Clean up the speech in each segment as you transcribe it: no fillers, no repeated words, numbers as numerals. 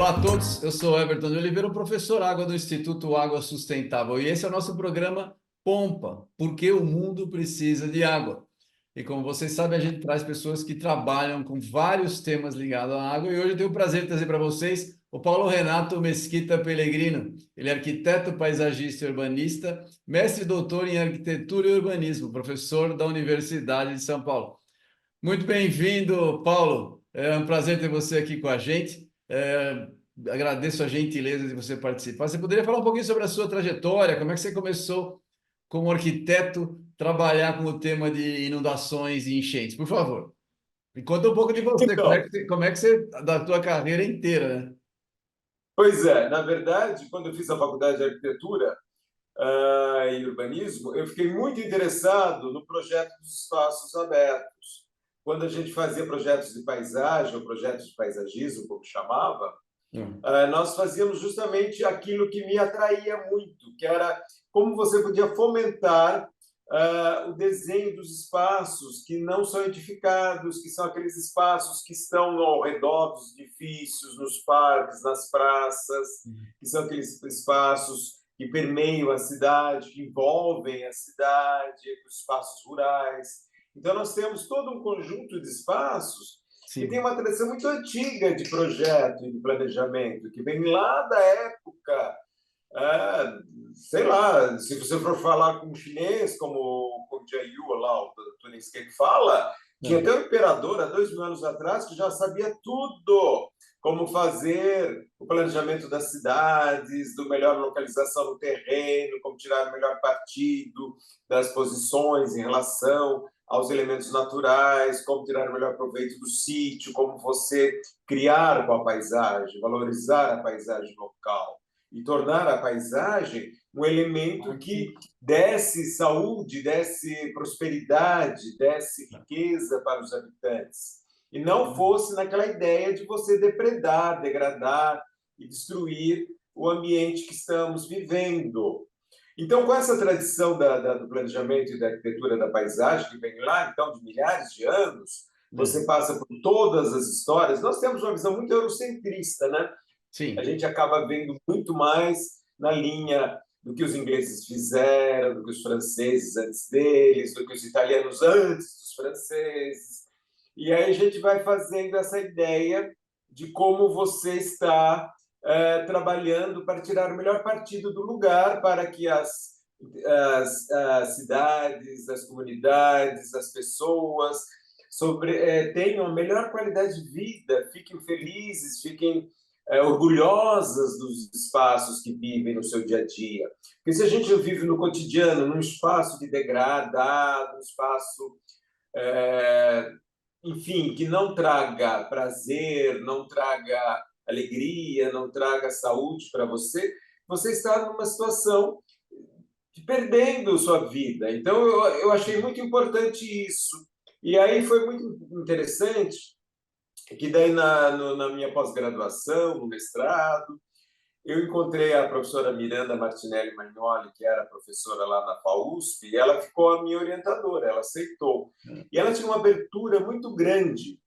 Olá a todos, eu sou Everton de Oliveira, o professor Água do Instituto Água Sustentável, e esse é o nosso programa Pompa, porque o mundo precisa de água. E como vocês sabem, a gente traz pessoas que trabalham com vários temas ligados à água, e hoje eu tenho o prazer de trazer para vocês o Paulo Renato Mesquita Pellegrino. Ele é arquiteto, paisagista e urbanista, mestre e doutor em arquitetura e urbanismo, professor da Universidade de São Paulo. Muito bem-vindo, Paulo. É um prazer ter você aqui com a gente. Agradeço a gentileza de você participar. Você poderia falar um pouquinho sobre a sua trajetória? Como é que você começou, como arquiteto, trabalhar com o tema de inundações e enchentes? Por favor, me conta um pouco de você. Então, Como é que você, da tua carreira inteira, né? pois é, na verdade, quando eu fiz a faculdade de arquitetura e urbanismo, eu fiquei muito interessado no projeto dos espaços abertos. Quando a gente fazia projetos de paisagem, ou projetos de paisagismo, como chamava, Hum. nós fazíamos justamente aquilo que me atraía muito, que era como você podia fomentar o desenho dos espaços que não são edificados, que são aqueles espaços que estão ao redor dos edifícios, nos parques, nas praças, que são aqueles espaços que permeiam a cidade, que envolvem a cidade, os espaços rurais. Então, nós temos todo um conjunto de espaços que tem Sim. uma tradição muito antiga de projeto e de planejamento, que vem lá da época, é, sei lá, se você for falar com um chinês, como o Jiayu, lá, o tunísio que fala, tinha É. até um imperador, há 2.000 anos atrás, que já sabia tudo, como fazer o planejamento das cidades, do melhor localização no terreno, como tirar o melhor partido das posições em relação aos elementos naturais, como tirar o melhor proveito do sítio, como você criar com a paisagem, valorizar a paisagem local e tornar a paisagem um elemento que desse saúde, desse prosperidade, desse riqueza para os habitantes. E não fosse naquela ideia de você depredar, degradar e destruir o ambiente que estamos vivendo. Então, com essa tradição do planejamento e da arquitetura da paisagem, que vem lá, então, de milhares de anos, É. você passa por todas as histórias. Nós temos uma visão muito eurocentrista, né? A Sim. gente acaba vendo muito mais na linha do que os ingleses fizeram, do que os franceses antes deles, do que os italianos antes dos franceses. E aí a gente vai fazendo essa ideia de como você está trabalhando para tirar o melhor partido do lugar para que as cidades, as comunidades, as pessoas tenham a melhor qualidade de vida, fiquem felizes, fiquem orgulhosas dos espaços que vivem no seu dia a dia. Porque se a gente vive no cotidiano, num espaço de degradado, um espaço, é, enfim, que não traga prazer, não traga alegria, não traga saúde para você, você está numa situação de perdendo sua vida. Então, eu achei muito importante isso. E aí foi muito interessante que daí na minha pós-graduação, no mestrado, eu encontrei a professora Miranda Martinelli Magnoli, que era professora lá na FAUSP, e ela ficou a minha orientadora, ela aceitou. E ela tinha uma abertura muito grande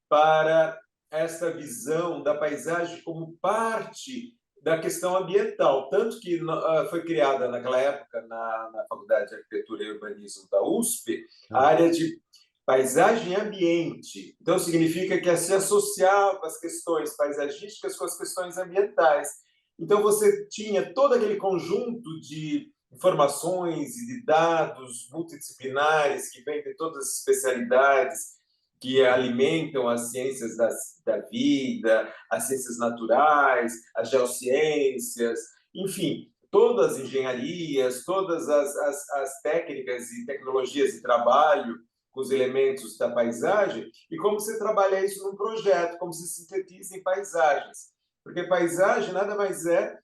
para essa visão da paisagem como parte da questão ambiental, tanto que foi criada naquela época na Faculdade de Arquitetura e Urbanismo da USP a É. área de paisagem e ambiente. Então significa que se associava as questões paisagísticas com as questões ambientais. Então você tinha todo aquele conjunto de informações e de dados multidisciplinares que vêm de todas as especialidades que alimentam as ciências da vida, as ciências naturais, as geociências, enfim, todas as engenharias, todas as técnicas e tecnologias de trabalho com os elementos da paisagem, e como você trabalha isso num projeto, como se sintetiza em paisagens. Porque paisagem nada mais é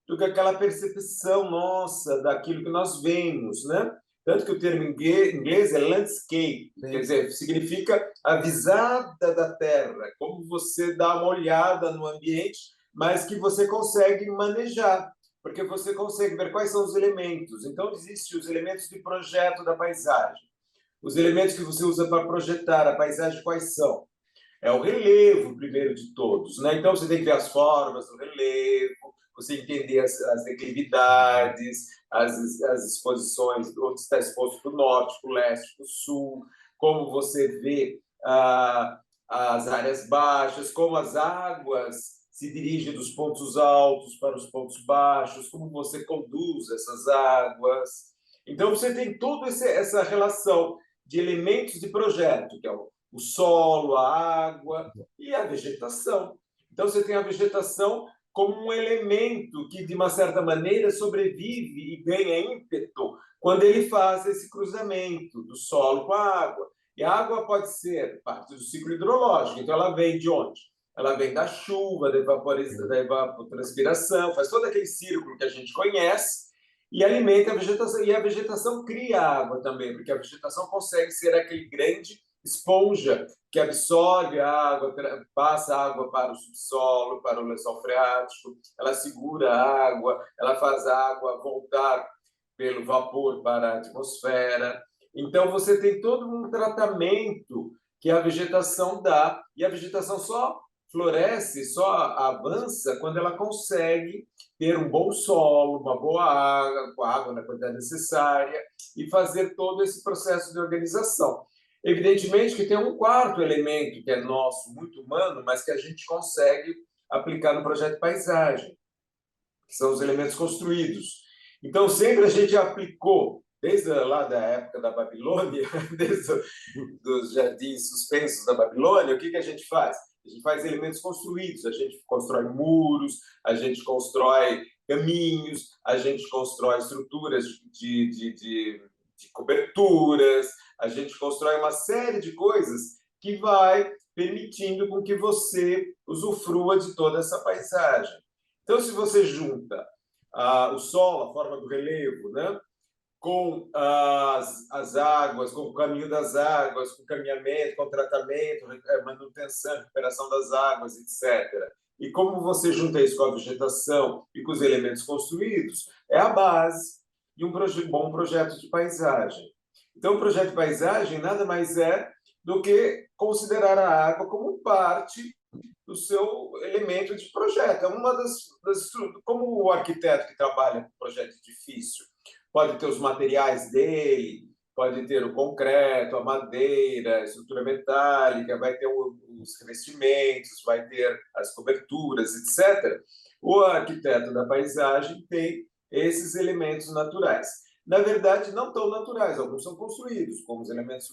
do que aquela percepção nossa daquilo que nós vemos, né? Tanto que o termo em inglês é landscape, quer Sim. dizer, significa a visada da terra, como você dá uma olhada no ambiente, mas que você consegue manejar, porque você consegue ver quais são os elementos. Então, existem os elementos de projeto da paisagem. Os elementos que você usa para projetar a paisagem, quais são? É o relevo, primeiro de todos, né? Então, você tem que ver as formas do relevo, você entender as declividades, as exposições, onde está exposto para o norte, para o leste, para o sul, como você vê as áreas baixas, como as águas se dirigem dos pontos altos para os pontos baixos, como você conduz essas águas. Então, você tem toda essa relação de elementos de projeto, que é o solo, a água e a vegetação. Então, você tem a vegetação como um elemento que, de uma certa maneira, sobrevive e ganha ímpeto quando ele faz esse cruzamento do solo com a água. E a água pode ser parte do ciclo hidrológico, então ela vem de onde? Ela vem da chuva, da evapotranspiração, faz todo aquele círculo que a gente conhece e alimenta a vegetação. E a vegetação cria água também, porque a vegetação consegue ser aquele grande esponja que absorve a água, passa a água para o subsolo, para o lençol freático, ela segura a água, ela faz a água voltar pelo vapor para a atmosfera. Então, você tem todo um tratamento que a vegetação dá, e a vegetação só floresce, só avança quando ela consegue ter um bom solo, uma boa água, com a água na quantidade necessária, e fazer todo esse processo de organização. Evidentemente que tem um quarto elemento que é nosso, muito humano, mas que a gente consegue aplicar no projeto de paisagem, que são os elementos construídos. Então, sempre a gente aplicou, desde lá da época da Babilônia, desde dos jardins suspensos da Babilônia, o que a gente faz? A gente faz elementos construídos, a gente constrói muros, a gente constrói caminhos, a gente constrói estruturas de coberturas, a gente constrói uma série de coisas que vai permitindo com que você usufrua de toda essa paisagem. Então, se você junta o solo, a forma do relevo, né, com as águas, com o caminho das águas, com o caminhamento, com o tratamento, manutenção, recuperação das águas, etc. E como você junta isso com a vegetação e com os elementos construídos, é a base de um bom projeto de paisagem. Então, o projeto de paisagem nada mais é do que considerar a água como parte do seu elemento de projeto. É uma como o arquiteto que trabalha com projeto difícil, pode ter os materiais dele, pode ter o concreto, a madeira, a estrutura metálica, vai ter os revestimentos, vai ter as coberturas, etc. O arquiteto da paisagem tem esses elementos naturais. Na verdade, não tão naturais, alguns são construídos, como os elementos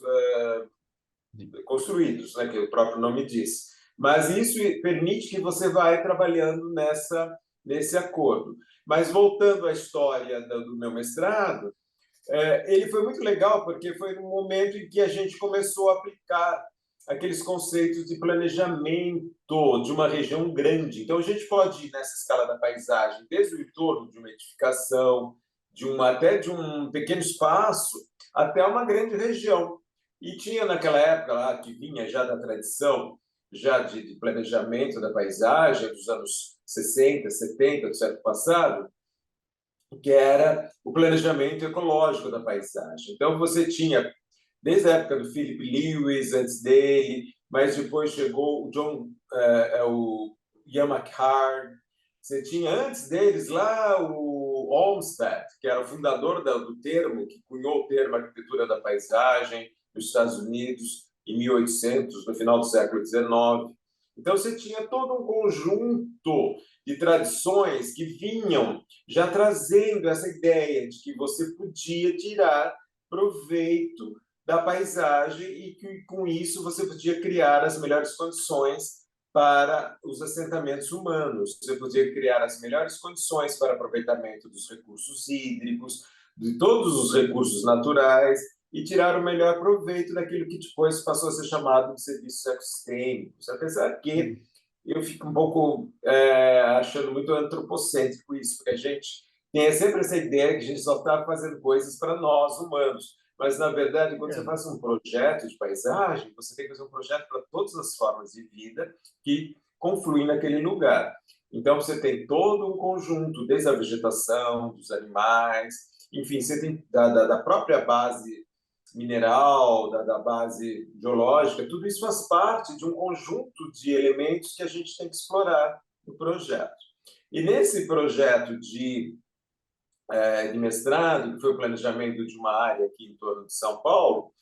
construídos, né, que o próprio nome diz. Mas isso permite que você vai trabalhando nesse acordo. Mas voltando à história do meu mestrado, ele foi muito legal porque foi no momento em que a gente começou a aplicar aqueles conceitos de planejamento de uma região grande. Então, a gente pode ir nessa escala da paisagem, desde o entorno de uma edificação, até de um pequeno espaço, até uma grande região. E tinha naquela época lá, que vinha já da tradição, já de planejamento da paisagem, dos anos 60, 70 do século passado, que era o planejamento ecológico da paisagem. Então, você tinha, desde a época do Philip Lewis, antes dele, mas depois chegou o o Ian McHarg, você tinha antes deles lá o Olmsted, que era o fundador do termo, que cunhou o termo arquitetura da paisagem nos Estados Unidos, em 1800, no final do século XIX. Então, você tinha todo um conjunto de tradições que vinham já trazendo essa ideia de que você podia tirar proveito da paisagem e que, com isso, você podia criar as melhores condições para os assentamentos humanos. Você podia criar as melhores condições para aproveitamento dos recursos hídricos, de todos os recursos naturais, e tirar o melhor proveito daquilo que depois passou a ser chamado de serviços ecossistêmicos. Apesar que eu fico um pouco achando muito antropocêntrico isso, porque a gente tem sempre essa ideia que a gente só está fazendo coisas para nós, humanos. Mas, na verdade, quando você faz um projeto de paisagem, você tem que fazer um projeto para todas as formas de vida que confluem naquele lugar. Então, você tem todo um conjunto, desde a vegetação, dos animais, enfim, você tem da própria base mineral, da base geológica, tudo isso faz parte de um conjunto de elementos que a gente tem que explorar no projeto. E nesse projeto de mestrado, que foi o planejamento de uma área aqui em torno de São Paulo,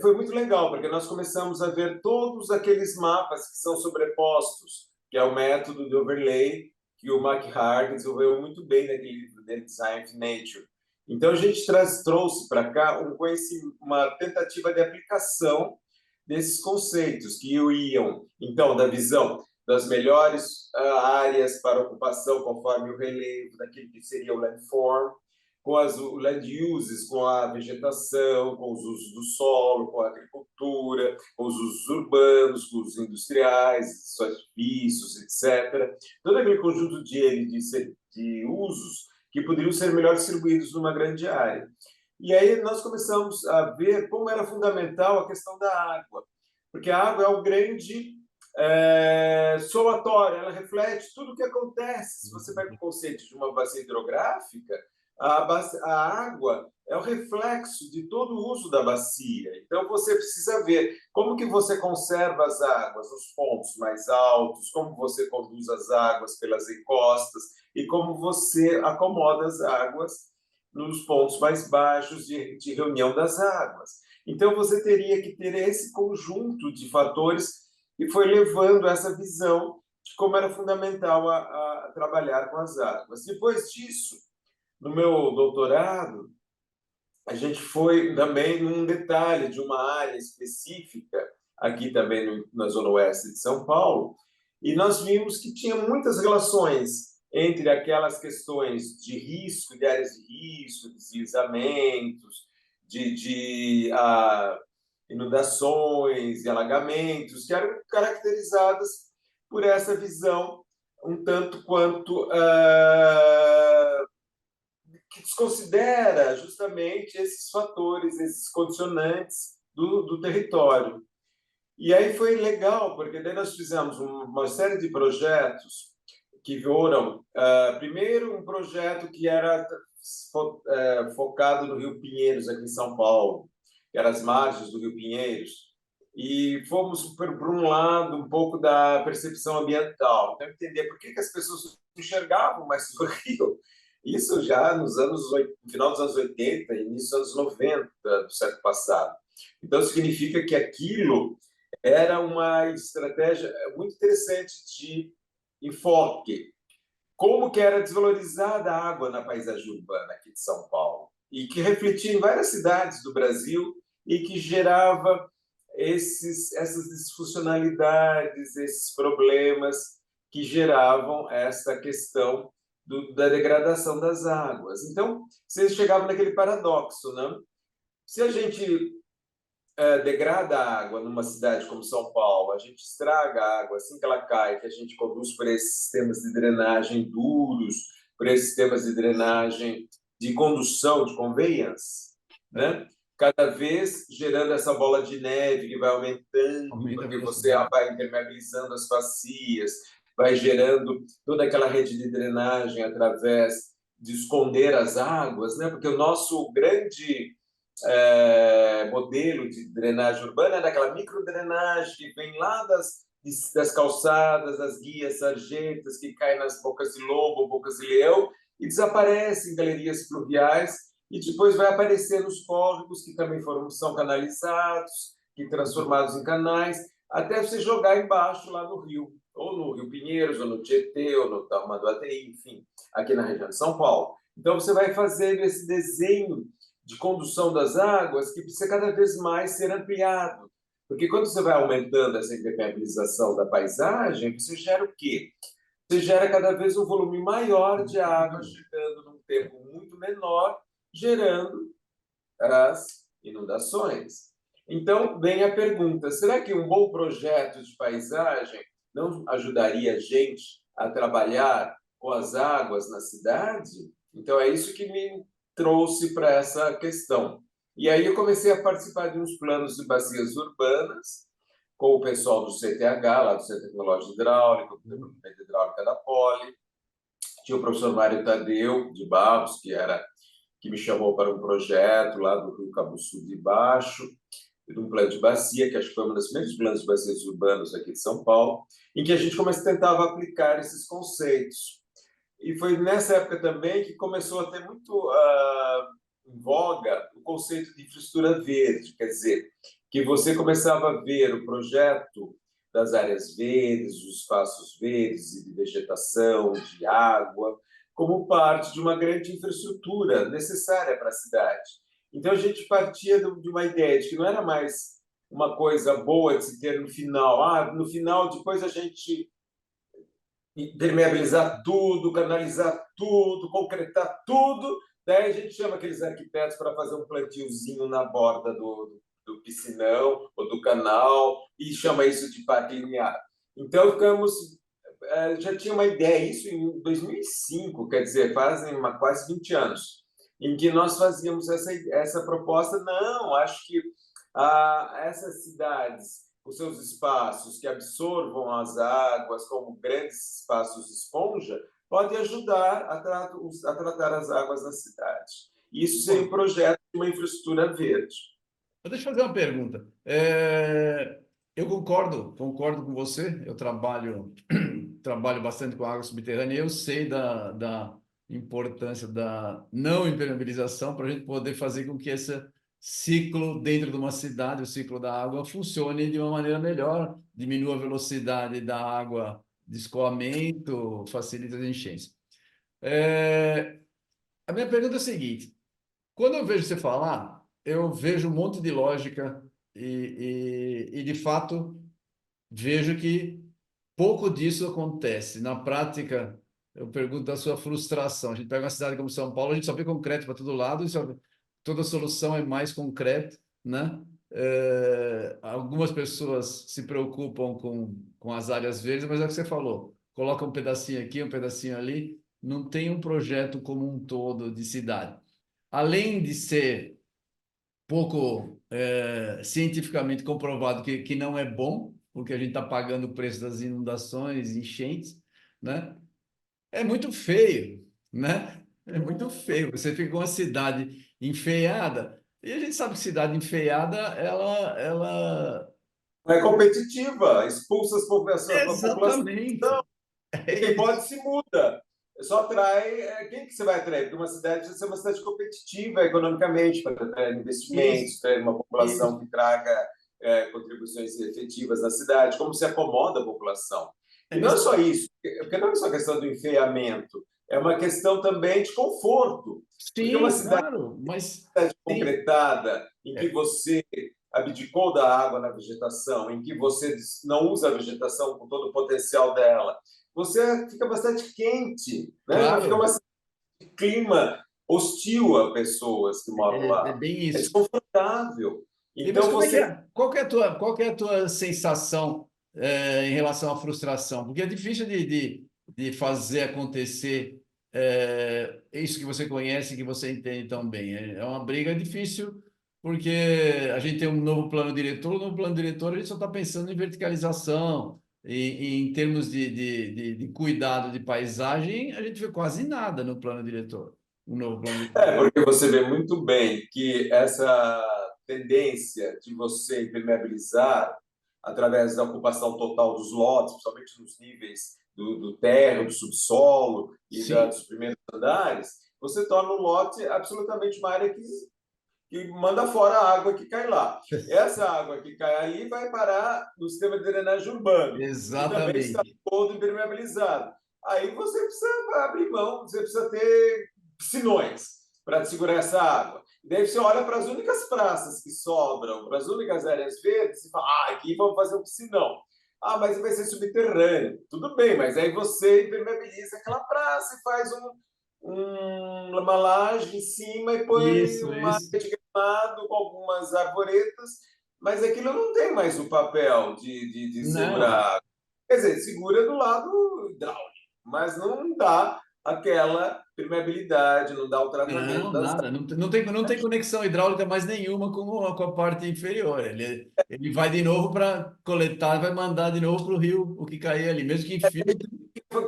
foi muito legal, porque nós começamos a ver todos aqueles mapas que são sobrepostos, que é o método de overlay que o McHarg desenvolveu muito bem naquele livro dele, Design of Nature. Então, a gente trouxe para cá uma tentativa de aplicação desses conceitos que iam, então, da visão das melhores áreas para ocupação conforme o relevo daquilo que seria o landform, com as land uses, com a vegetação, com os usos do solo, com a agricultura, com os usos urbanos, com os industriais, serviços, etc. Todo aquele conjunto de usos que poderiam ser melhor distribuídos numa grande área. E aí nós começamos a ver como era fundamental a questão da água, porque a água é o grande somatório, ela reflete tudo o que acontece. Se você pega o conceito de uma bacia hidrográfica, a água é o reflexo de todo o uso da bacia. Então, você precisa ver como que você conserva as águas nos pontos mais altos, como você conduz as águas pelas encostas e como você acomoda as águas nos pontos mais baixos de reunião das águas. Então, você teria que ter esse conjunto de fatores que foi levando essa visão de como era fundamental a trabalhar com as águas. Depois disso, no meu doutorado, a gente foi também num detalhe de uma área específica, aqui também na Zona Oeste de São Paulo, e nós vimos que tinha muitas relações entre aquelas questões de risco, de áreas de risco, deslizamentos, de inundações e alagamentos, que eram caracterizadas por essa visão um tanto quanto que desconsidera justamente esses fatores, esses condicionantes do território. E aí foi legal, porque daí nós fizemos uma série de projetos que foram, primeiro, um projeto que era focado no Rio Pinheiros, aqui em São Paulo, que eram as margens do Rio Pinheiros, e fomos por um lado um pouco da percepção ambiental, então entender por que as pessoas não enxergavam mais o rio. Isso já no final dos anos 80, início dos anos 90 do século passado. Então significa que aquilo era uma estratégia muito interessante de enfoque. Como que era desvalorizada a água na paisagem urbana aqui de São Paulo e que refletia em várias cidades do Brasil e que gerava essas disfuncionalidades, esses problemas que geravam essa questão da degradação das águas. Então, vocês chegavam naquele paradoxo, né? Se a gente degrada a água numa cidade como São Paulo, a gente estraga a água assim que ela cai, que a gente conduz por esses sistemas de drenagem duros, por esses sistemas de drenagem de condução, de conveyance, né? Cada vez gerando essa bola de neve que vai aumentando, porque você vai impermeabilizando as bacias, vai gerando toda aquela rede de drenagem através de esconder as águas, né? Porque o nosso grande modelo de drenagem urbana é daquela microdrenagem que vem lá das calçadas, das guias sargentas, que cai nas bocas de lobo, bocas de leão, e desaparece em galerias fluviais, e depois vai aparecer nos córregos, que também são canalizados, que transformados em canais, até você jogar embaixo lá no rio, ou no Rio Pinheiros, ou no Tietê, ou no Tamanduateí, enfim, aqui na região de São Paulo. Então, você vai fazendo esse desenho de condução das águas que precisa cada vez mais ser ampliado. Porque quando você vai aumentando essa impermeabilização da paisagem, você gera o quê? Você gera cada vez um volume maior de água chegando num tempo muito menor, gerando as inundações. Então, vem a pergunta, será que um bom projeto de paisagem não ajudaria a gente a trabalhar com as águas na cidade? Então, é isso que me trouxe para essa questão. E aí eu comecei a participar de uns planos de bacias urbanas com o pessoal do CTH, lá do Centro Tecnológico Hidráulico, do Departamento Hidráulica da Poli. Tinha o professor Mário Tadeu de Barros, que era que me chamou para um projeto lá do Rio Cabo Sul de Baixo, de um plano de bacia, que acho que foi um dos primeiros planos de bacias urbanos aqui de São Paulo, em que a gente tentava aplicar esses conceitos. E foi nessa época também que começou a ter muito em voga o conceito de infraestrutura verde, quer dizer, que você começava a ver o projeto das áreas verdes, dos espaços verdes e de vegetação, de água, como parte de uma grande infraestrutura necessária para a cidade. Então a gente partia de uma ideia de que não era mais uma coisa boa de se ter no final. No final, depois a gente impermeabilizar tudo, canalizar tudo, concretar tudo. Daí a gente chama aqueles arquitetos para fazer um plantiozinho na borda do piscinão ou do canal e chama isso de parque linear. Então, já tinha uma ideia, isso em 2005, quer dizer, fazem quase 20 anos, em que nós fazíamos essa proposta. Não, acho que essas cidades, os seus espaços que absorvam as águas como grandes espaços esponja, podem ajudar a tratar as águas da cidade. Isso seria um projeto de uma infraestrutura verde. Deixa eu fazer uma pergunta. Eu concordo com você. Eu trabalho bastante com água subterrânea e eu sei da importância da não impermeabilização para a gente poder fazer com que esse ciclo dentro de uma cidade, o ciclo da água, funcione de uma maneira melhor, diminua a velocidade da água de escoamento, facilita as enchentes. A minha pergunta é a seguinte: quando eu vejo você falar, eu vejo um monte de lógica e de fato, vejo que pouco disso acontece. Na prática, eu pergunto da sua frustração. A gente pega uma cidade como São Paulo, a gente só vê concreto para todo lado, toda solução é mais concreto, né? Algumas pessoas se preocupam com as áreas verdes, mas é o que você falou. Coloca um pedacinho aqui, um pedacinho ali, não tem um projeto como um todo de cidade. Além de ser pouco cientificamente comprovado que não é bom, porque a gente está pagando o preço das inundações, enchentes, né? É muito feio, né? É muito feio. Você fica com uma cidade enfeiada, e a gente sabe que cidade enfeiada, ela... Não é competitiva, expulsa a população. Exatamente. E É quem isso. pode se muda. Só atrai. Quem que você vai atrair? Porque uma cidade precisa ser uma cidade competitiva economicamente, para atrair investimentos, Isso. atrair uma população Isso. que traga contribuições efetivas na cidade, como se acomoda a população. É, E não mas... é só isso, porque não é só questão do enfeiamento, é uma questão também de conforto. Porque uma Sim, cidade claro, mas... Sim. concretada, em que É, você abdicou da água na vegetação, em que você não usa a vegetação com todo o potencial dela, você fica bastante quente, né? Não fica claro. um clima hostil a pessoas que moram É lá. bem É isso. desconfortável. Mas Então como é que você é? Qual que é a tua sensação em relação à frustração? Porque é difícil de fazer acontecer isso que você conhece, que você entende tão bem. É uma briga difícil, porque a gente tem um novo plano diretor, o novo plano diretor a gente só está pensando em verticalização, em termos de cuidado de paisagem, a gente vê quase nada no plano diretor, o novo plano diretor. porque você vê muito bem que essa tendência de você impermeabilizar através da ocupação total dos lotes, principalmente nos níveis do térreo, do subsolo e Sim, dos primeiros andares, você torna o lote absolutamente uma área que manda fora a água que cai lá. Essa água que cai ali vai parar no sistema de drenagem urbano, que também está exatamente. todo impermeabilizado. Aí você precisa abrir mão, você precisa ter piscinões para segurar essa água. Daí você olha para as únicas praças que sobram, para as únicas áreas verdes, e fala: aqui vamos fazer um piscinão. Mas vai ser subterrâneo. Tudo bem, mas aí você impermeabiliza aquela praça e faz uma laje em cima e põe Isso, uma isso. área de gramado com algumas arvoretas, mas aquilo não tem mais o papel de Não, segurar. Quer dizer, segura do lado hidráulico, mas não dá aquela permeabilidade, não dá o tratamento não, das nada. Não tem conexão hidráulica mais nenhuma com a parte inferior. Ele vai de novo para coletar, vai mandar de novo para o rio o que cair ali, mesmo que filtre.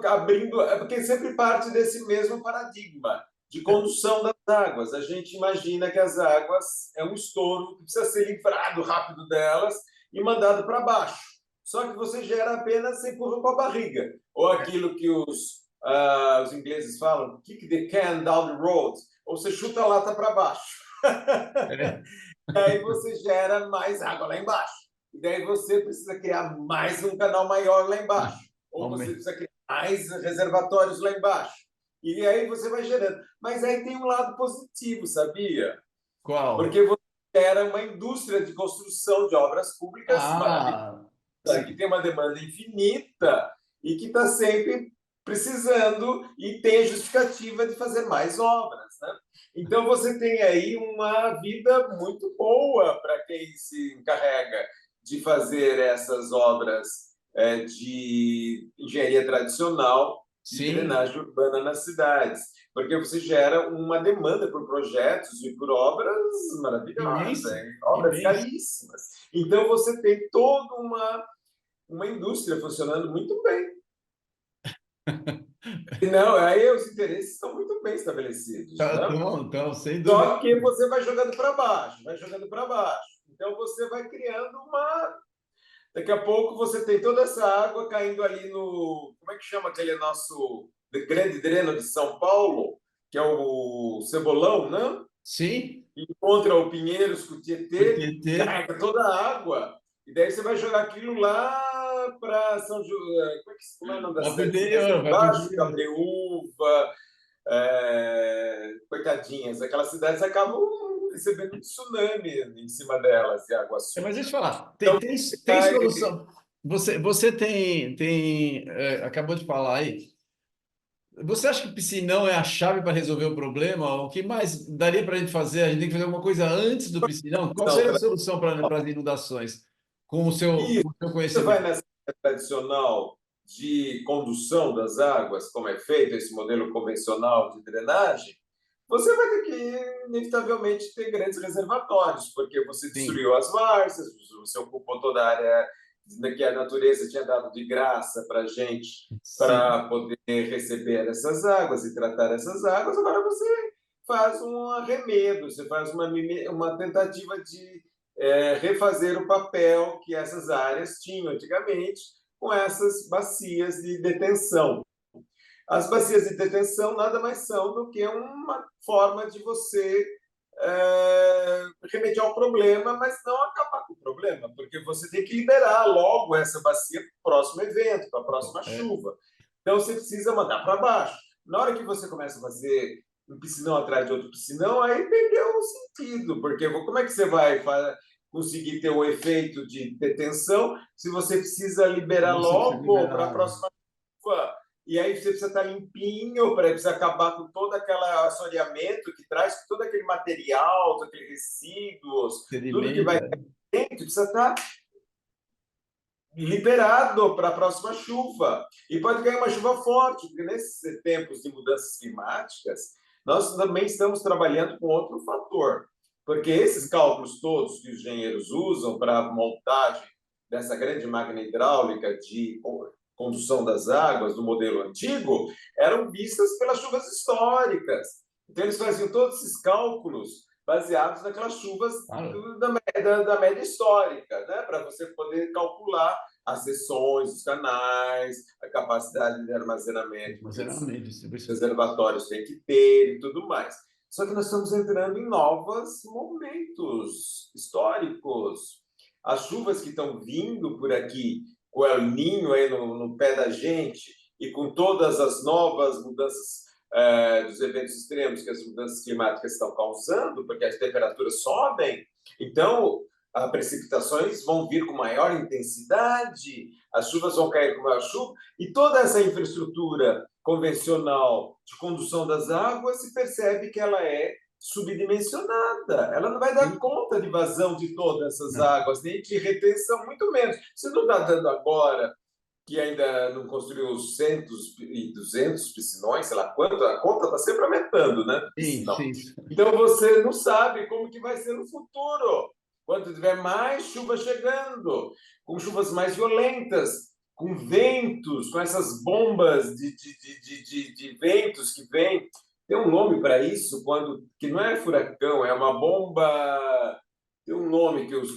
abrindo, é porque sempre parte desse mesmo paradigma de condução das águas. A gente imagina que as águas é um estouro que precisa ser livrado rápido delas e mandado para baixo. Só que você gera apenas, você empurra com a barriga. Ou aquilo que os ingleses falam, kick the can down the road, ou você chuta a lata para baixo. É. E aí você gera mais água lá embaixo. E daí você precisa criar mais um canal maior lá embaixo. Ou você precisa criar mais reservatórios lá embaixo. E aí você vai gerando. Mas aí tem um lado positivo, sabia? Qual? Porque você gera uma indústria de construção de obras públicas maravilhosa, Ah, que tem uma demanda infinita e que está sempre precisando e tem justificativa de fazer mais obras, né? Então você tem aí uma vida muito boa para quem se encarrega de fazer essas obras de engenharia tradicional de sim, drenagem urbana nas cidades, porque você gera uma demanda por projetos e por obras maravilhosas, imensa, obras imensa. caríssimas. Então você tem toda uma indústria funcionando muito bem. E não, aí os interesses estão muito bem estabelecidos, né? Então, sem dúvida. Só que você vai jogando para baixo, vai jogando para baixo. Então você vai criando uma. Daqui a pouco você tem toda essa água caindo ali no. Como é que chama aquele nosso grande dreno de São Paulo, que é o Cebolão, né? Sim, Encontra o Pinheiros com o o Tietê, TT, carrega toda a água, e daí você vai jogar aquilo lá para São João. Como é o nome da vai para o cidade? Cidade interior, vai para o embaixo, interior. Cabreúva, coitadinhas, aquelas cidades acabam recebendo um tsunami em cima delas de água Mas suja. deixa eu falar, Então, tem vai, solução. Você acabou de falar aí. Você acha que piscinão é a chave para resolver o problema? O que mais daria para a gente fazer? A gente tem que fazer alguma coisa antes do piscinão? Qual não, seria a solução para as inundações? isso, Com o seu você vai conhecimento? nessa tradicional de condução das águas, como é feito esse modelo convencional de drenagem, você vai ter que, inevitavelmente, ter grandes reservatórios, porque você Sim, destruiu as várzeas, você ocupou toda a área que a natureza tinha dado de graça para a gente, sim. para poder receber essas águas e tratar essas águas. Agora você faz um arremedo, você faz uma tentativa de refazer o papel que essas áreas tinham antigamente com essas bacias de detenção. As bacias de detenção nada mais são do que uma forma de você remediar o problema, mas não acabar com o problema, porque você tem que liberar logo essa bacia para o próximo evento, para a próxima É, chuva. Então você precisa mandar para baixo. Na hora que você começa a fazer um piscinão atrás de outro piscinão, aí perdeu o sentido, porque como é que você vai conseguir ter o efeito de detenção se você precisa liberar você precisa logo para a liberar água. próxima chuva? E aí você precisa estar limpinho, precisa acabar com todo aquele assoreamento que traz todo aquele material, todos aqueles resíduos, tudo que Sedimento, vai dentro, precisa estar liberado para a próxima chuva. E pode cair uma chuva forte, porque nesses tempos de mudanças climáticas, nós também estamos trabalhando com outro fator, porque esses cálculos todos que os engenheiros usam para a montagem dessa grande máquina hidráulica de condução das águas do modelo antigo eram vistas pelas chuvas históricas. Então, eles faziam todos esses cálculos baseados naquelas chuvas claro. da média histórica, né? Para você poder calcular as seções, os canais, a capacidade de armazenamento que os Armazenamento, distribuição. reservatórios têm que ter e tudo mais. Só que nós estamos entrando em novos momentos históricos. As chuvas que estão vindo por aqui, com o El Ninho aí no pé da gente, e com todas as novas mudanças dos eventos extremos que as mudanças climáticas estão causando, porque as temperaturas sobem, então as precipitações vão vir com maior intensidade, as chuvas vão cair com maior chuva, e toda essa infraestrutura convencional de condução das águas se percebe que ela é subdimensionada. Ela não vai dar Sim. conta de vazão de todas essas Não. águas, nem de retenção, muito menos. Você não está dando agora que ainda não construiu 100 e 200 piscinões, sei lá quanto, a conta está sempre aumentando, né? Sim, Piscinão. sim. Então você não sabe como que vai ser no futuro, quando tiver mais chuva chegando, com chuvas mais violentas, com ventos, com essas bombas de ventos que vêm. Tem um nome para isso, que não é furacão, é uma bomba. Tem um nome que os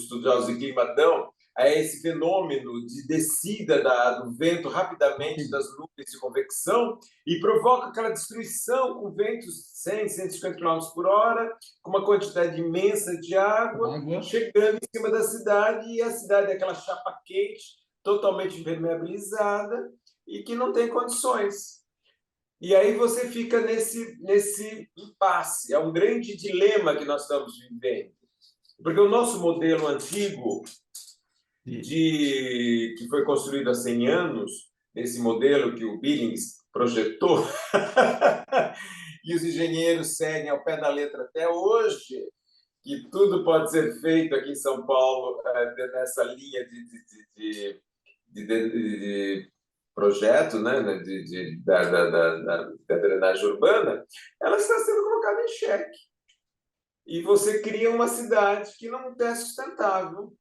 estudiosos de clima dão a esse fenômeno de descida do vento rapidamente das nuvens de convecção e provoca aquela destruição com ventos 100, 150 km por hora, com uma quantidade imensa de água, chegando em cima da cidade, e a cidade é aquela chapa quente, totalmente impermeabilizada e que não tem condições. E aí você fica nesse impasse. É um grande dilema que nós estamos vivendo. Porque o nosso modelo antigo, que foi construído há 100 anos, esse modelo que o Billings projetou, e os engenheiros seguem ao pé da letra até hoje, que tudo pode ser feito aqui em São Paulo nessa linha de projeto, né, da drenagem urbana, ela está sendo colocada em xeque. E você cria uma cidade que não é sustentável,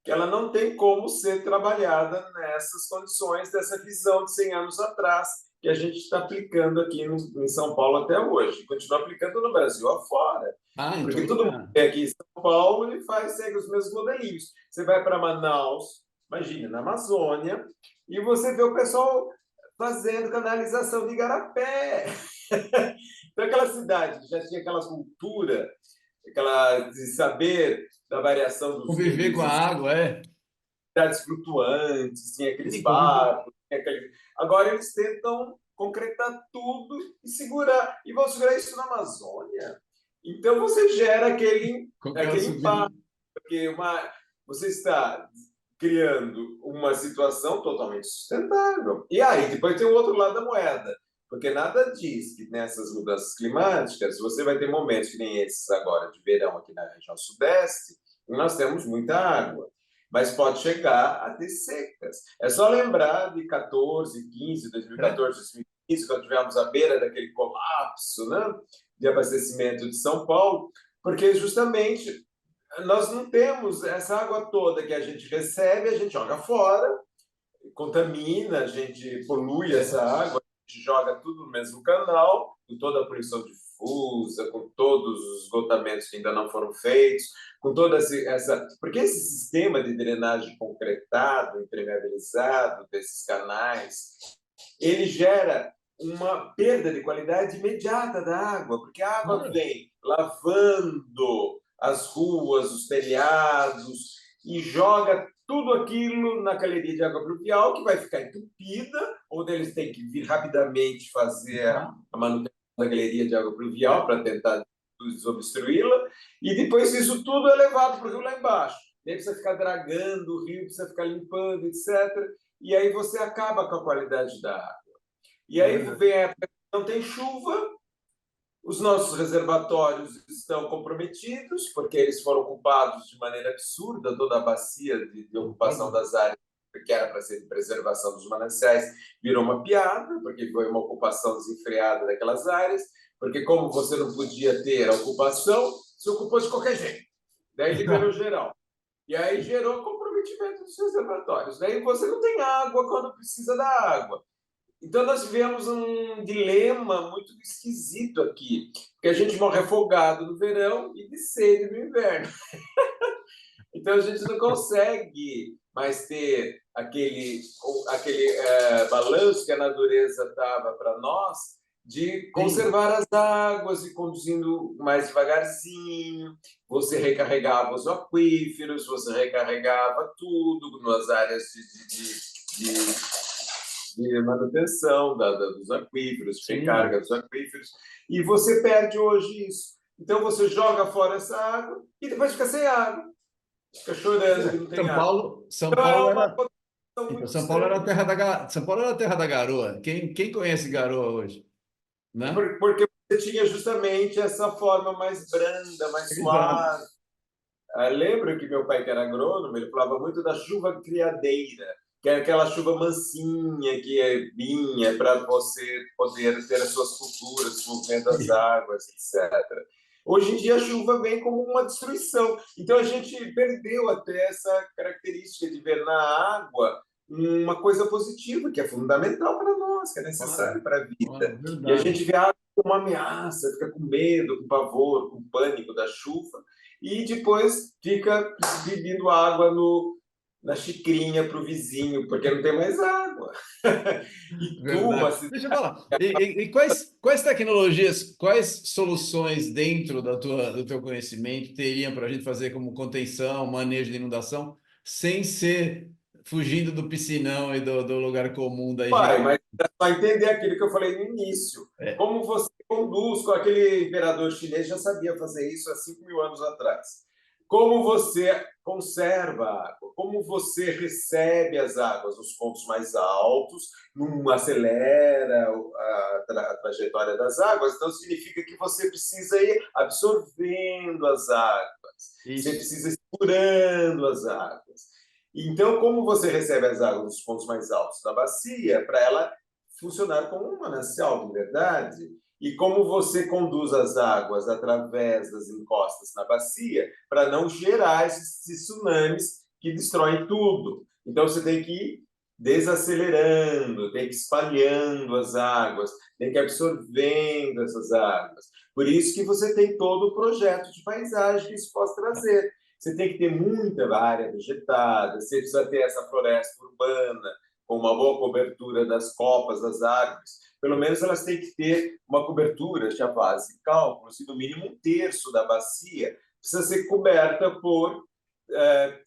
que ela não tem como ser trabalhada nessas condições, dessa visão de 100 anos atrás, que a gente está aplicando aqui em São Paulo até hoje. Continua aplicando no Brasil afora. Porque todo mundo que é aqui em São Paulo ele segue os mesmos modelinhos. Você vai para Manaus, imagina, na Amazônia, e você vê o pessoal fazendo canalização de igarapé. Então, aquela cidade que já tinha aquela cultura, de saber da variação dos conviver com a água, cidades flutuantes, tinha aqueles barcos, agora eles tentam concretar tudo e segurar, e vão segurar isso na Amazônia. Então você gera aquele impacto, porque você está criando uma situação totalmente sustentável. E aí depois tem o outro lado da moeda, porque nada diz que nessas mudanças climáticas você vai ter momentos que nem esses agora de verão aqui na região sudeste, e nós temos muita água, mas pode chegar a ter secas. É só lembrar de 14, 15, 2014, 2015, quando tivemos à beira daquele colapso, né, de abastecimento de São Paulo, porque justamente nós não temos essa água toda que a gente recebe, a gente joga fora, contamina, a gente polui essa água, a gente joga tudo no mesmo canal, com toda a poluição difusa, com todos os esgotamentos que ainda não foram feitos, com toda essa... Porque esse sistema de drenagem concretado, impermeabilizado desses canais, ele gera uma perda de qualidade imediata da água, porque a água vem lavando as ruas, os telhados, e joga tudo aquilo na galeria de água pluvial, que vai ficar entupida, onde eles têm que vir rapidamente fazer a manutenção da galeria de água pluvial para tentar desobstruí-la, e depois isso tudo é levado para o rio lá embaixo. Daí precisa ficar dragando o rio, precisa ficar limpando, etc. E aí você acaba com a qualidade da água. E aí vem a época que não tem chuva, os nossos reservatórios estão comprometidos, porque eles foram ocupados de maneira absurda, toda a bacia de ocupação das áreas que era para ser de preservação dos mananciais virou uma piada, porque foi uma ocupação desenfreada daquelas áreas, porque como você não podia ter a ocupação, se ocupou de qualquer jeito. Daí liberou geral. E aí gerou comprometimento dos reservatórios. Daí você não tem água quando precisa da água. Então, nós tivemos um dilema muito esquisito aqui, porque a gente morre afogado no verão e de sede no inverno. Então, a gente não consegue mais ter aquele balanço que a natureza dava para nós de conservar as águas e conduzindo mais devagarzinho. Você recarregava os aquíferos, você recarregava tudo nas áreas de manutenção dos aquíferos, de recarga dos aquíferos, e você perde hoje isso. Então você joga fora essa água e depois fica sem água, fica chorando que não tem água. São Paulo era a terra São Paulo era a terra da garoa. Quem conhece garoa hoje? Né? Porque você tinha justamente essa forma mais branda, mais suave. Lembro que meu pai, que era agrônomo, ele falava muito da chuva criadeira, que é aquela chuva mansinha que vinha para você poder ter as suas culturas, movendo as águas, etc. Hoje em dia a chuva vem como uma destruição. Então a gente perdeu até essa característica de ver na água uma coisa positiva, que é fundamental para nós, que é necessário para a vida. E a gente vê a água uma ameaça, fica com medo, com pavor, com pânico da chuva, e depois fica bebendo água na xicrinha para o vizinho, porque não tem mais água. E tu, uma Verdade. Deixa eu falar. E quais tecnologias, quais soluções dentro do teu conhecimento teriam para a gente fazer como contenção, manejo de inundação, sem ser fugindo do piscinão e do lugar comum da pai, higiene? mas é só entender aquilo que eu falei no início. É, Como você conduz, com aquele imperador chinês já sabia fazer isso há 5.000 anos atrás. Como você conserva a água, como você recebe as águas nos pontos mais altos, não acelera a trajetória das águas, então significa que você precisa ir absorvendo as águas, você isso. precisa ir segurando as águas. Então, como você recebe as águas nos pontos mais altos da bacia, para ela funcionar como um manancial de verdade, e como você conduz as águas através das encostas na bacia, para não gerar esses tsunamis que destroem tudo. Então, você tem que ir desacelerando, tem que ir espalhando as águas, tem que ir absorvendo essas águas. Por isso que você tem todo o projeto de paisagem que isso pode trazer. Você tem que ter muita área vegetada, você precisa ter essa floresta urbana, com uma boa cobertura das copas, das árvores. Pelo menos elas têm que ter uma cobertura, já fazem cálculos, e no mínimo um terço da bacia precisa ser coberta por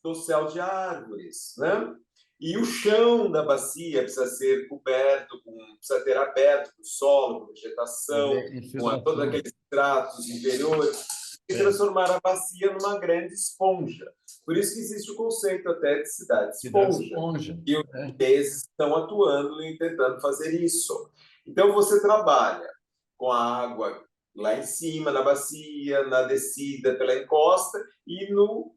dossel de árvores, né? E o chão da bacia precisa ser coberto, precisa ter aberto com solo, com vegetação, Fazer com todos infiltração. aqueles tratos interiores, e É, transformar a bacia numa grande esponja. Por isso que existe o conceito até de cidade cidade esponja, esponja. e os É, chineses estão atuando e tentando fazer isso. Então, você trabalha com a água lá em cima, na bacia, na descida pela encosta e no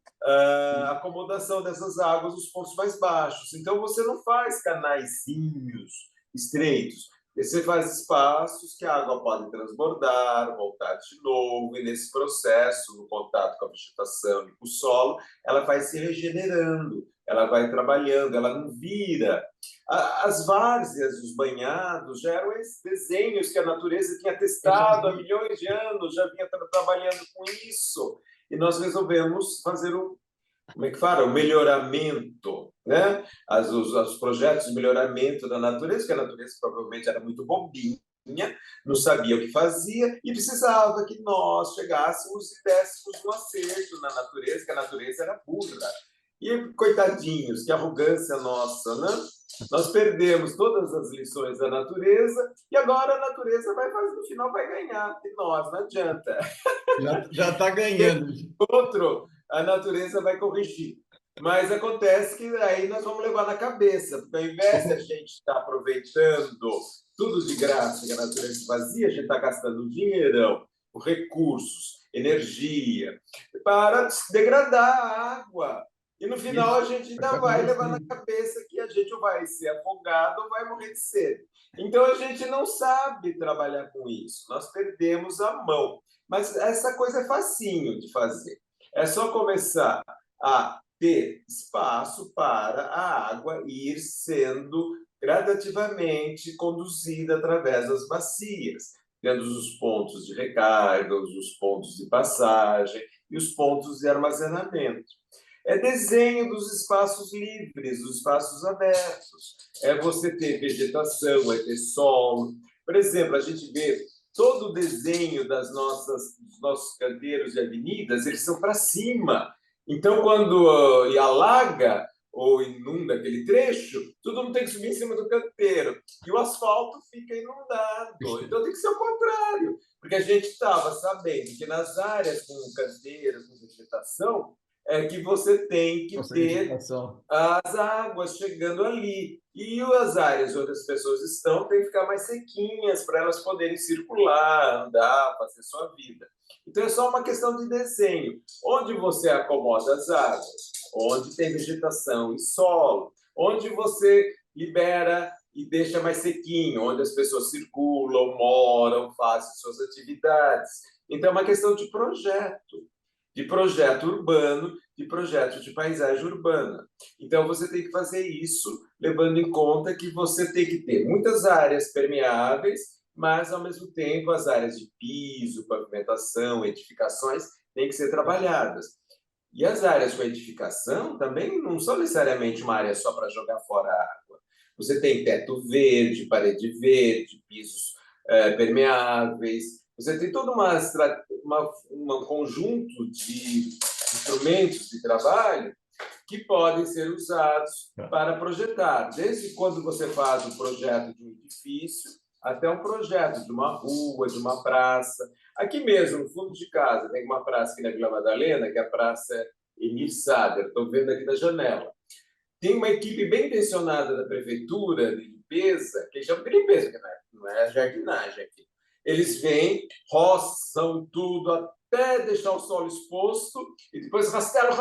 acomodação dessas águas nos pontos mais baixos. Então, você não faz canaizinhos estreitos, você faz espaços que a água pode transbordar, voltar de novo, e nesse processo, no contato com a vegetação e com o solo, ela vai se regenerando, ela vai trabalhando, ela não vira. As várzeas, os banhados, já eram esses desenhos que a natureza tinha eu já testado há vi. milhões de anos, já vinha trabalhando com isso. E nós resolvemos fazer como é que fala? O melhoramento, né? Os projetos de melhoramento da natureza, que a natureza provavelmente era muito bobinha, não sabia o que fazia e precisava que nós chegássemos e dessemos um acerto na natureza, que a natureza era burra. E, coitadinhos, que arrogância nossa, né? Nós perdemos todas as lições da natureza e agora a natureza vai fazer, no final vai ganhar, e nós, não adianta. Já está ganhando. Outro, a natureza vai corrigir. Mas acontece que aí nós vamos levar na cabeça, porque ao invés de a gente estar aproveitando tudo de graça que a natureza fazia, a gente está gastando dinheirão, recursos, energia, para degradar a água. E no final a Isso. gente Vai ainda ficar vai levar na conversando. cabeça que a gente vai ser afogado ou vai morrer de sede. Então a gente não sabe trabalhar com isso, nós perdemos a mão. Mas essa coisa é facinho de fazer. É só começar a ter espaço para a água ir sendo gradativamente conduzida através das bacias, tendo os pontos de recarga, os pontos de passagem e os pontos de armazenamento. É desenho dos espaços livres, dos espaços abertos. É você ter vegetação, é ter solo. Por exemplo, a gente vê todo o desenho dos nossos canteiros e avenidas, eles são para cima. Então, quando alaga ou inunda aquele trecho, tudo não tem que subir em cima do canteiro. E o asfalto fica inundado. Então, tem que ser o contrário. Porque a gente estava sabendo que nas áreas com canteiro, com vegetação, é que você tem que Consegue ter infiltração. as águas chegando ali. E as áreas onde as pessoas estão têm que ficar mais sequinhas para elas poderem circular, andar, fazer sua vida. Então é só uma questão de desenho. Onde você acomoda as águas, onde tem vegetação e solo, onde você libera e deixa mais sequinho, onde as pessoas circulam, moram, fazem suas atividades. Então é uma questão de projeto urbano, de projeto de paisagem urbana. Então, você tem que fazer isso levando em conta que você tem que ter muitas áreas permeáveis mas, ao mesmo tempo, as áreas de piso, pavimentação, edificações têm que ser trabalhadas. E as áreas com edificação também não são necessariamente uma área só para jogar fora a água. Você tem teto verde, parede verde, pisos permeáveis, você tem todo um conjunto de instrumentos de trabalho que podem ser usados para projetar, desde quando você faz um projeto de um edifício até um projeto de uma rua, de uma praça. Aqui mesmo, no fundo de casa, tem uma praça aqui na Vila Madalena, que é a Praça Emir Sader, estou vendo aqui da janela. Tem uma equipe bem intencionada da prefeitura de limpeza, que chama de limpeza, que não é jardinagem aqui. Eles vêm, roçam tudo até deixar o solo exposto e depois rastelam,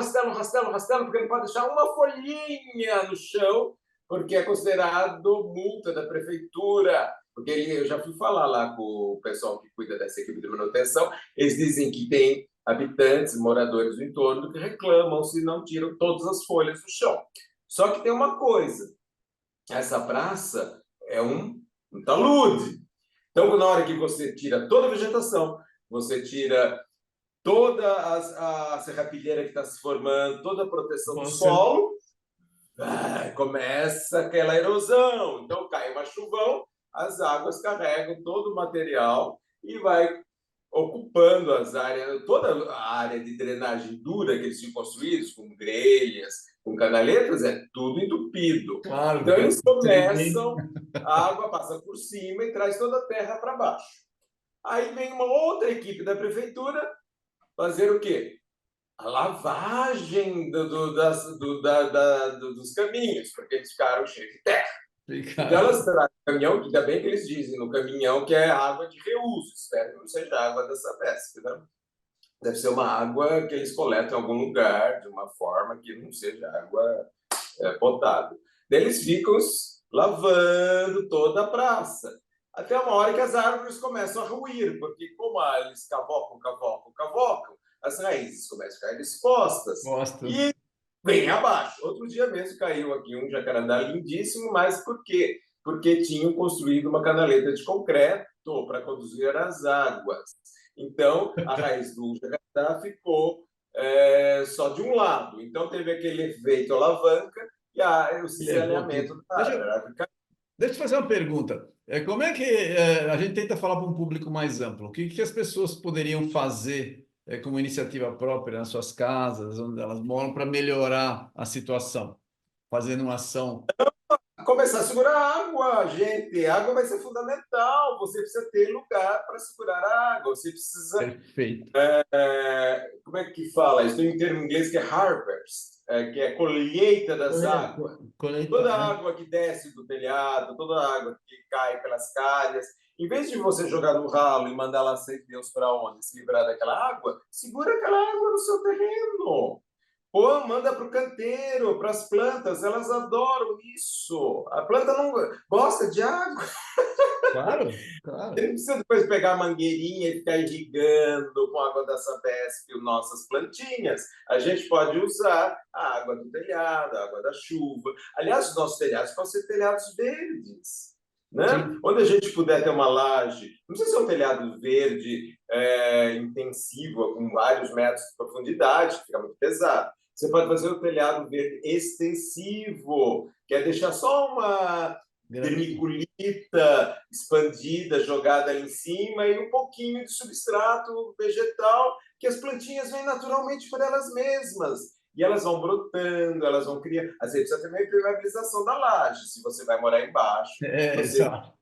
porque não pode deixar uma folhinha no chão, porque é considerado multa da prefeitura. Porque eu já fui falar lá com o pessoal que cuida dessa equipe de manutenção, eles dizem que tem habitantes, moradores do entorno que reclamam se não tiram todas as folhas do chão. Só que tem uma coisa, essa praça é um talude. Então, na hora que você tira toda a vegetação, você tira toda a serrapilheira que está se formando, toda a proteção do solo, começa aquela erosão. Então, cai uma chuvão, as águas carregam todo o material e vai ocupando as áreas, toda a área de drenagem dura que eles tinham construídos, com grelhas, com canaletas, é tudo entupido. Claro, então, eles começam, a água passa por cima e traz toda a terra para baixo. Aí vem uma outra equipe da prefeitura fazer o quê? A lavagem dos caminhos, porque eles ficaram cheios de terra. Então, elas trazem o caminhão, ainda bem que eles dizem no caminhão que é água de reuso, espero que não seja água dessa pesca, né? Deve ser uma água que eles coletam em algum lugar, de uma forma que não seja água potável. Daí eles ficam lavando toda a praça, até uma hora que as árvores começam a ruir, porque como eles cavocam, as raízes começam a ficar expostas e bem abaixo. Outro dia mesmo caiu aqui um jacarandá lindíssimo, mas por quê? Porque tinham construído uma canaleta de concreto para conduzir as águas. Então, a raiz do jacarandá ficou só de um lado. Então, teve aquele efeito alavanca e o cisalhamento da árvore. Deixa eu fazer uma pergunta. Como é que a gente tenta falar para um público mais amplo? O que as pessoas poderiam fazer como iniciativa própria nas suas casas, onde elas moram, para melhorar a situação, fazendo uma ação? Começar a segurar a água, gente. A água vai ser fundamental. Você precisa ter lugar para segurar a água. Você precisa. Perfeito. Como é que fala? Isso tem um termo em inglês que é harvest, que é colheita das águas. Toda a água que desce do telhado, toda a água que cai pelas calhas, em vez de você jogar no ralo e mandar lá sei Deus para onde, se livrar daquela água, segura aquela água no seu terreno. Ou manda para o canteiro, para as plantas, elas adoram isso. A planta não gosta de água. Claro. Você não precisa depois pegar a mangueirinha e ficar irrigando com água da Sabesp nossas plantinhas. A gente pode usar a água do telhado, a água da chuva. Aliás, os nossos telhados podem ser telhados verdes. Né? Onde a gente puder ter uma laje, não precisa ser um telhado verde intensivo, com vários metros de profundidade, que fica muito pesado. Você pode fazer o telhado verde extensivo, que é deixar só uma vermiculita expandida, jogada ali em cima e um pouquinho de substrato vegetal, que as plantinhas vêm naturalmente por elas mesmas. E elas vão brotando, elas vão criando. Às vezes precisa ter uma impermeabilização da laje, se você vai morar embaixo. Exato.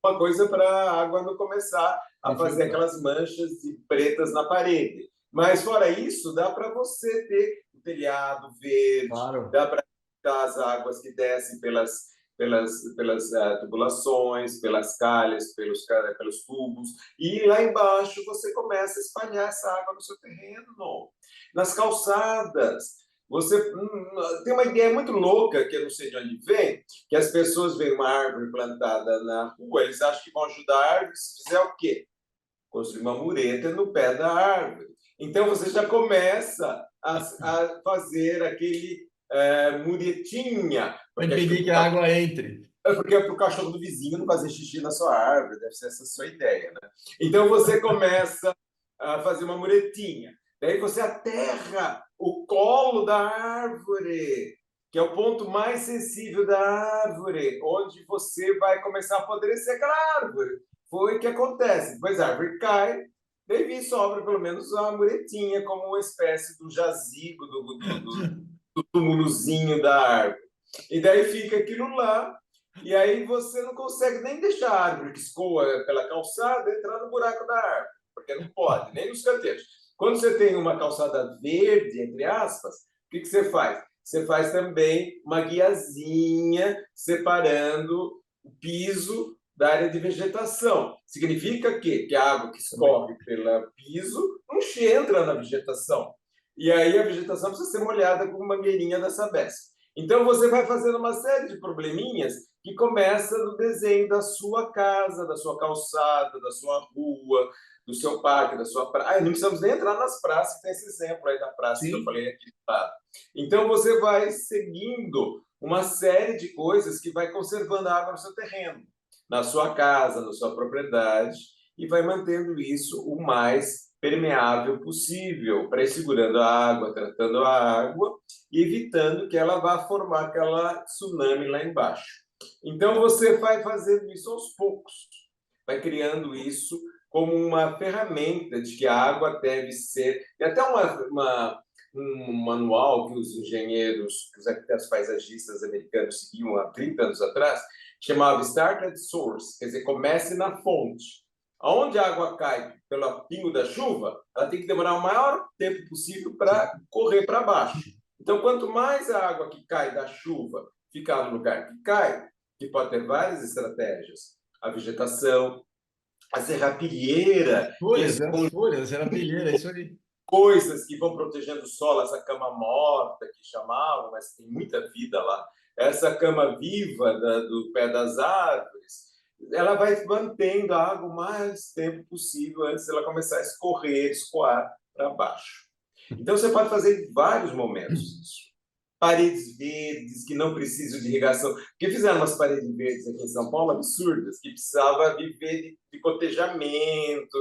Uma coisa para a água não começar a fazer aquelas manchas pretas na parede. Mas, fora isso, dá para você ter o telhado verde, dá para evitar as águas que descem pelas tubulações, pelas calhas, pelos tubos. E lá embaixo você começa a espalhar essa água no seu terreno. Nas calçadas. Você tem uma ideia muito louca, que eu não sei de onde vem, que as pessoas veem uma árvore plantada na rua, eles acham que vão ajudar a árvore se fizer o quê? Construir uma mureta no pé da árvore. Então, você já começa a fazer aquele muretinha. Para impedir que a água entre. É porque é para o cachorro do vizinho não fazer xixi na sua árvore, deve ser essa a sua ideia, né? Então você começa a fazer uma muretinha. Daí você aterra o colo da árvore, que é o ponto mais sensível da árvore, onde você vai começar a apodrecer aquela árvore. Foi o que acontece. Depois a árvore cai, daí sobra pelo menos a muretinha, como uma espécie do jazigo, do túmulozinho da árvore. E daí fica aquilo lá, e aí você não consegue nem deixar a árvore que escoa pela calçada entrar no buraco da árvore, porque não pode, nem nos canteiros. Quando você tem uma calçada verde, entre aspas, o que você faz? Você faz também uma guiazinha separando o piso da área de vegetação. Significa que a água que escorre pelo piso não entra na vegetação. E aí a vegetação precisa ser molhada com uma mangueirinha da Sabesp. Então você vai fazendo uma série de probleminhas que começa no desenho da sua casa, da sua calçada, da sua rua, do seu parque, da sua praia. Não precisamos nem entrar nas praças, tem esse exemplo aí da praça que eu Sim. falei aqui do lado. Então você vai seguindo uma série de coisas que vai conservando a água no seu terreno, na sua casa, na sua propriedade, e vai mantendo isso o mais permeável possível, para ir segurando a água, tratando a água e evitando que ela vá formar aquela tsunami lá embaixo. Então você vai fazendo isso aos poucos, vai criando isso como uma ferramenta de que a água deve ser. Tem até um manual que os engenheiros, que os arquitetos paisagistas americanos seguiam há 30 anos atrás, chamava Start at Source, quer dizer, comece na fonte. Aonde a água cai pelo pingo da chuva, ela tem que demorar o maior tempo possível para correr para baixo. Então, quanto mais a água que cai da chuva ficar no lugar que cai, que pode ter várias estratégias, a vegetação, a serrapilheira, que As esconde folhas, serapilheira, é isso aí. coisas que vão protegendo o solo, essa cama morta que chamavam, mas tem muita vida lá, essa cama viva do pé das árvores, ela vai mantendo a água o mais tempo possível antes dela começar a escorrer, escoar para baixo. Então você pode fazer em vários momentos isso. Paredes verdes que não precisam de irrigação. Porque fizeram umas paredes verdes aqui em São Paulo absurdas, que precisava viver de cotejamento,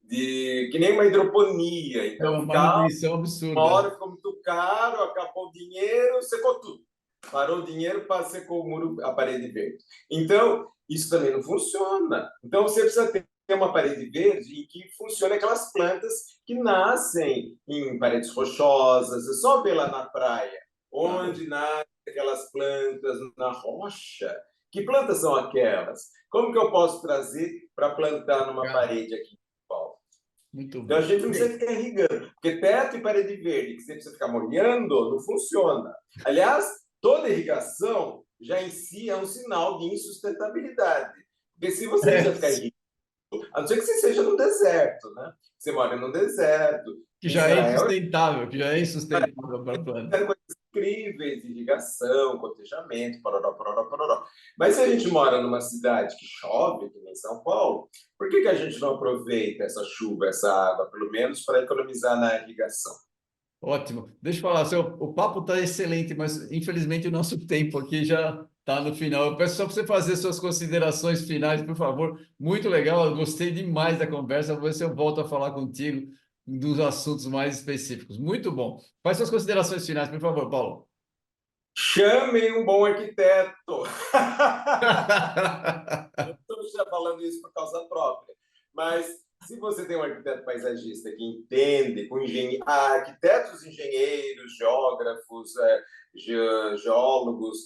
que nem uma hidroponia. É Então uma ficava manutenção uma absurda. hora, ficou muito caro, acabou o dinheiro, secou tudo. Parou o dinheiro, secou o muro, a parede verde. Então, isso também não funciona. Então, você precisa ter uma parede verde em que funcione aquelas plantas que nascem em paredes rochosas. É só ver lá na praia, onde nascem aquelas plantas na rocha. Que plantas são aquelas? Como que eu posso trazer para plantar numa Cara, parede aqui em São Paulo? muito Então a bom. gente não precisa ficar irrigando, porque teto e parede verde, que você precisa ficar molhando, não funciona. Aliás, toda irrigação já em si é um sinal de insustentabilidade. Porque se você É, precisa ficar irrigando, a não ser que você seja no deserto, né? Você mora no deserto, que em já é Israel, insustentável, que já é insustentável para a planta. tem coisas incríveis, irrigação, cotejamento, pororó, pororó, pororó. Mas se a gente mora numa cidade que chove, que nem São Paulo, por que a gente não aproveita essa chuva, essa água, pelo menos para economizar na irrigação? Ótimo. Deixa eu falar, o papo está excelente, mas infelizmente o nosso tempo aqui já está no final. Eu peço só para você fazer suas considerações finais, por favor. Muito legal, eu gostei demais da conversa. Vou ver se eu volto a falar contigo dos assuntos mais específicos. Muito bom. Faz suas considerações finais, por favor, Paulo. Chamem um bom arquiteto. Estou já falando isso por causa própria. Mas se você tem um arquiteto paisagista que entende, arquitetos, engenheiros, geógrafos, geólogos,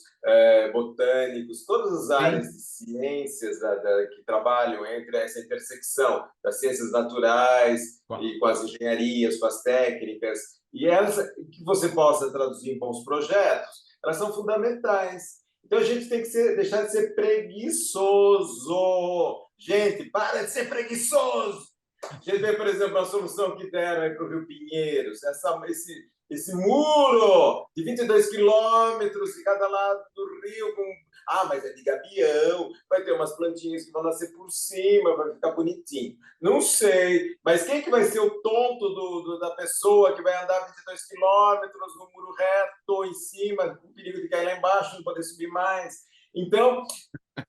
botânicos, todas as áreas Sim. de ciências que trabalham entre essa intersecção das ciências naturais e com as engenharias, com as técnicas, e que você possa traduzir em bons projetos, elas são fundamentais. Então a gente tem que deixar de ser preguiçoso. Gente, para de ser preguiçoso. A gente vê, por exemplo, a solução que deram para o Rio Pinheiros, esse muro de 22 quilômetros de cada lado do rio. Mas é de gabião, vai ter umas plantinhas que vão nascer por cima, vai ficar bonitinho. Não sei, mas quem que vai ser o tonto da pessoa que vai andar 22 quilômetros no muro reto, em cima, com perigo de cair lá embaixo, não poder subir mais? Então,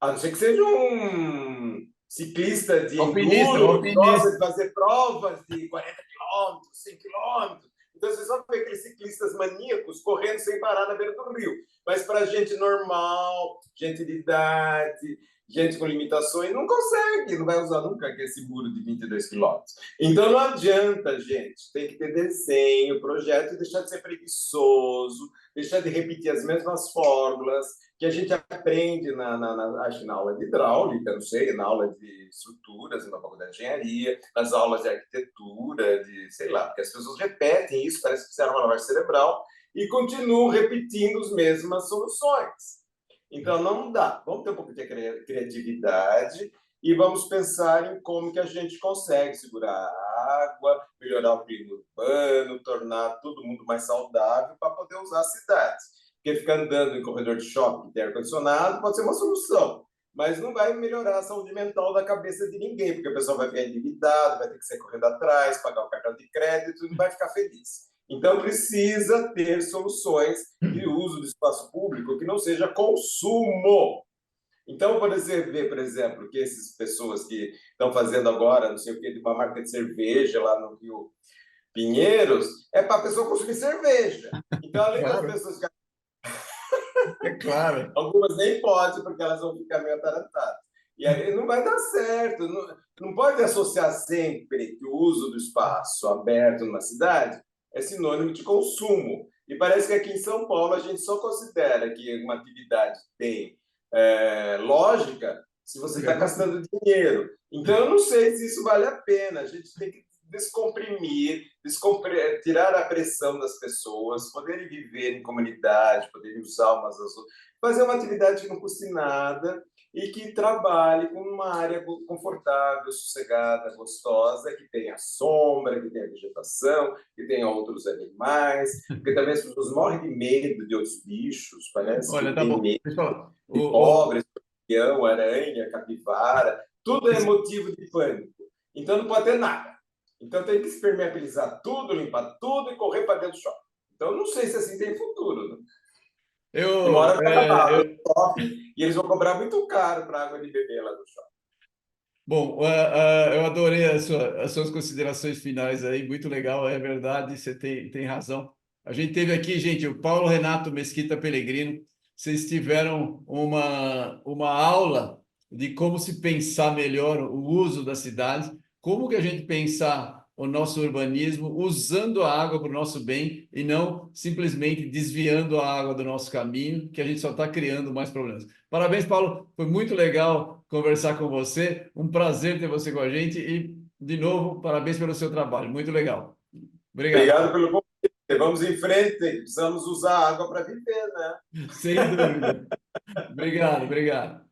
a não ser que seja um ciclista de Alpinista, enduro, que gosta alpinista. de fazer provas de 40 quilômetros, 100 quilômetros. Então, vocês vão ver aqueles ciclistas maníacos correndo sem parar na beira do rio. Mas para gente normal, gente de idade, gente com limitações, não consegue, não vai usar nunca esse muro de 22 quilômetros. Então, não adianta, gente. Tem que ter desenho, projeto, e deixar de ser preguiçoso, deixar de repetir as mesmas fórmulas que a gente aprende acho que na aula de hidráulica, não sei, na aula de estruturas, na faculdade de engenharia, nas aulas de arquitetura, de sei lá, porque as pessoas repetem isso, parece que fizeram uma lavagem cerebral e continuam repetindo as mesmas soluções. Então, não dá. Vamos ter um pouco de criatividade e vamos pensar em como que a gente consegue segurar a água, melhorar o clima urbano, tornar todo mundo mais saudável para poder usar as cidades. Porque ficar andando em corredor de shopping que tem ar-condicionado pode ser uma solução, mas não vai melhorar a saúde mental da cabeça de ninguém, porque a pessoa vai ficar endividada, vai ter que sair correndo atrás, pagar o cartão de crédito e não vai ficar feliz. Então, precisa ter soluções de uso do espaço público que não seja consumo. Então, por exemplo, que essas pessoas que estão fazendo agora, não sei o que, de uma marca de cerveja lá no Rio Pinheiros, é para a pessoa consumir cerveja. Então, além das Claro, pessoas ficarem, é claro. algumas nem podem, porque elas vão ficar meio atarantadas. E aí não vai dar certo. Não, não pode associar sempre que o uso do espaço aberto numa cidade é sinônimo de consumo. E parece que aqui em São Paulo a gente só considera que uma atividade tem lógica se você está gastando dinheiro. Então, eu não sei se isso vale a pena. A gente tem que descomprimir, tirar a pressão das pessoas, poderem viver em comunidade, poderem usar umas às outras, fazer uma atividade que não custe nada e que trabalhe com uma área confortável, sossegada, gostosa, que tenha sombra, que tenha vegetação, que tenha outros animais, porque também as pessoas morrem de medo de outros bichos, parece que Olha, tá tem bom. medo Pessoal, de cobra, escorpião, aranha, capivara, tudo é motivo de pânico. Então não pode ter nada. Então tem que impermeabilizar tudo, limpar tudo e correr para dentro do shopping. Então não sei se assim tem futuro. Né? Uma eu, hora vai é, acabar o eu, shopping e eles vão cobrar muito caro para a água de beber lá no shopping. bom, eu adorei as suas considerações finais aí, muito legal, é verdade, você tem razão. A gente teve aqui, gente, o Paulo Renato Mesquita Pellegrino, vocês tiveram uma aula de como se pensar melhor o uso da cidade, como que a gente pensar o nosso urbanismo usando a água para o nosso bem e não simplesmente desviando a água do nosso caminho, que a gente só está criando mais problemas. Parabéns, Paulo. Foi muito legal conversar com você. Um prazer ter você com a gente e, de novo, parabéns pelo seu trabalho. Muito legal. Obrigado. Obrigado pelo convite. Vamos em frente, precisamos usar água para viver, né? Sem dúvida. Obrigado, obrigado.